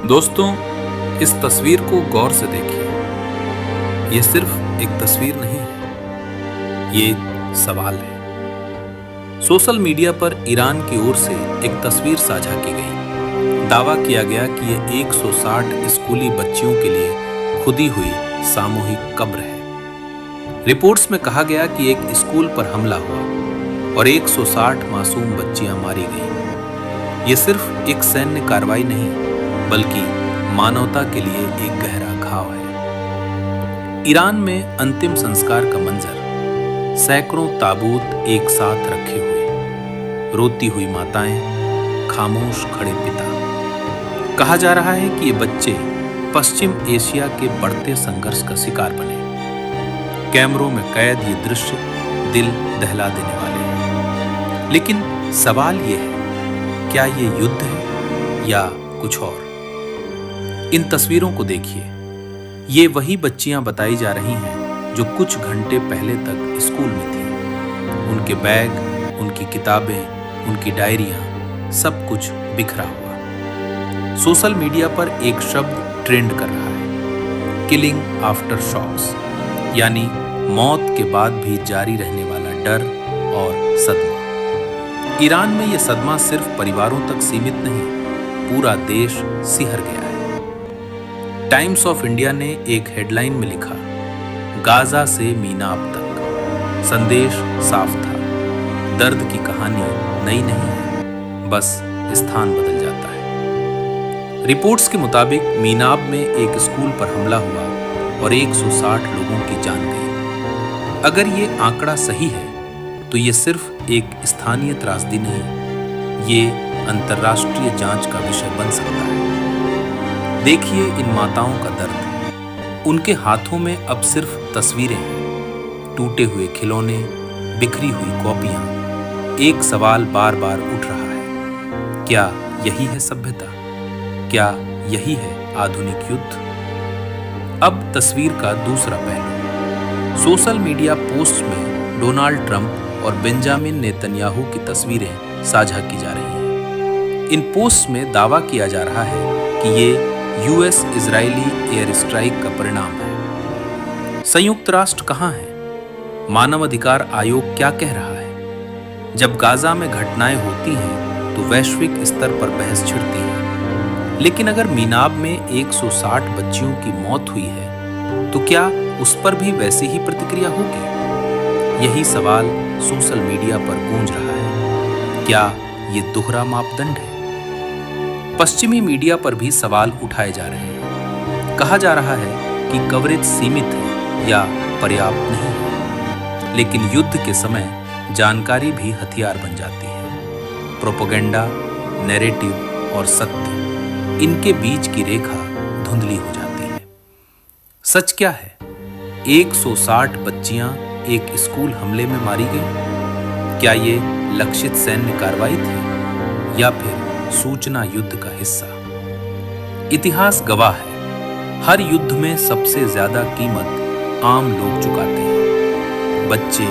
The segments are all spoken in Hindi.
दोस्तों, इस तस्वीर को गौर से देखिए। ये सिर्फ एक तस्वीर नहीं है, ये एक सवाल है। सोशल मीडिया पर ईरान की ओर से एक तस्वीर साझा की गई। दावा किया गया कि ये 160 स्कूली बच्चियों के लिए खुदी हुई सामूहिक कब्र है। रिपोर्ट्स में कहा गया कि एक स्कूल पर हमला हुआ और 160 मासूम बच्चियां मारी गईं। ये सिर्फ एक सैन्य कार्रवाई नहीं, बल्कि मानवता के लिए एक गहरा घाव है। ईरान में अंतिम संस्कार का मंजर, सैकड़ों ताबूत एक साथ रखे हुए, रोती हुई माताएं, खामोश खड़े पिता। कहा जा रहा है कि ये बच्चे पश्चिम एशिया के बढ़ते संघर्ष का शिकार बने। कैमरों में कैद ये दृश्य दिल दहला देने वाले हैं। लेकिन सवाल ये है, क्या ये युद्ध है या कुछ और? इन तस्वीरों को देखिए। ये वही बच्चियां बताई जा रही हैं जो कुछ घंटे पहले तक स्कूल में थीं। उनके बैग, उनकी किताबें, उनकी डायरियां, सब कुछ बिखरा हुआ। सोशल मीडिया पर एक शब्द ट्रेंड कर रहा है, किलिंग आफ्टर शॉक्स, यानी मौत के बाद भी जारी रहने वाला डर और सदमा। ईरान में यह सदमा सिर्फ परिवारों तक सीमित नहीं, पूरा देश सिहर गया है। टाइम्स ऑफ इंडिया ने एक हेडलाइन में लिखा, गाजा से मीनाब तक। संदेश साफ था, दर्द की कहानी नई नहीं है, बस स्थान बदल जाता है। रिपोर्ट्स के मुताबिक मीनाब में एक स्कूल पर हमला हुआ और 160 लोगों की जान गई। अगर ये आंकड़ा सही है तो ये सिर्फ एक स्थानीय त्रासदी नहीं, ये अंतर्राष्ट्रीय जांच का विषय बन सकता है। देखिए इन माताओं का दर्द। उनके हाथों में अब सिर्फ तस्वीरें हैं, टूटे हुए खिलौने, बिखरी हुई कॉपियां। एक सवाल बार बार उठ रहा है, क्या यही है सभ्यता? क्या यही है आधुनिक युद्ध? अब तस्वीर का दूसरा पहलू। सोशल मीडिया पोस्ट में डोनाल्ड ट्रंप और बेंजामिन नेतन्याहू की तस्वीरें साझा की जा रही हैं। इन पोस्ट में दावा किया जा रहा है कि ये यूएस इजरायली एयर स्ट्राइक का परिणाम है। संयुक्त राष्ट्र कहां है? मानव अधिकार आयोग क्या कह रहा है? जब गाजा में घटनाएं होती हैं तो वैश्विक स्तर पर बहस छिड़ती है। लेकिन अगर मीनाब में 160 बच्चियों की मौत हुई है तो क्या उस पर भी वैसी ही प्रतिक्रिया होगी? यही सवाल सोशल मीडिया पर गूंज रहा है। क्या ये दोहरा मापदंड है? पश्चिमी मीडिया पर भी सवाल उठाए जा रहे हैं। कहा जा रहा है कि कवरेज सीमित है या पर्याप्त नहीं है। लेकिन युद्ध के समय जानकारी भी हथियार बन जाती है। प्रोपेगेंडा, नैरेटिव और सत्य, इनके बीच की रेखा धुंधली हो जाती है। सच क्या है? 160 बच्चियां एक स्कूल हमले में मारी गईं। क्या ये लक्षित सैन्य कार्रवाई थी या फिर सूचना युद्ध का हिस्सा? इतिहास गवाह है, हर युद्ध में सबसे ज्यादा कीमत आम लोग चुकाते हैं। बच्चे,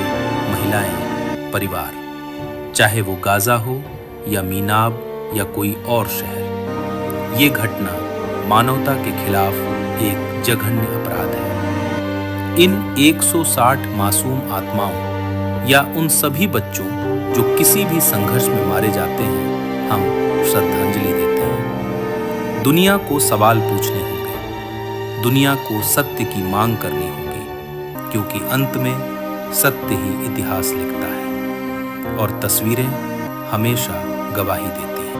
महिलाएं, परिवार, चाहे वो गाजा हो या मीनाब या कोई और शहर। ये घटना मानवता के खिलाफ एक जघन्य अपराध है। इन 160 मासूम आत्माओं या उन सभी बच्चों जो किसी भी संघर्ष में मारे जाते हैं, हम श्रद्धांजलि देते हैं। दुनिया को सवाल पूछने होंगे, दुनिया को सत्य की मांग करनी होगी, क्योंकि अंत में सत्य ही इतिहास लिखता है और तस्वीरें हमेशा गवाही देती हैं।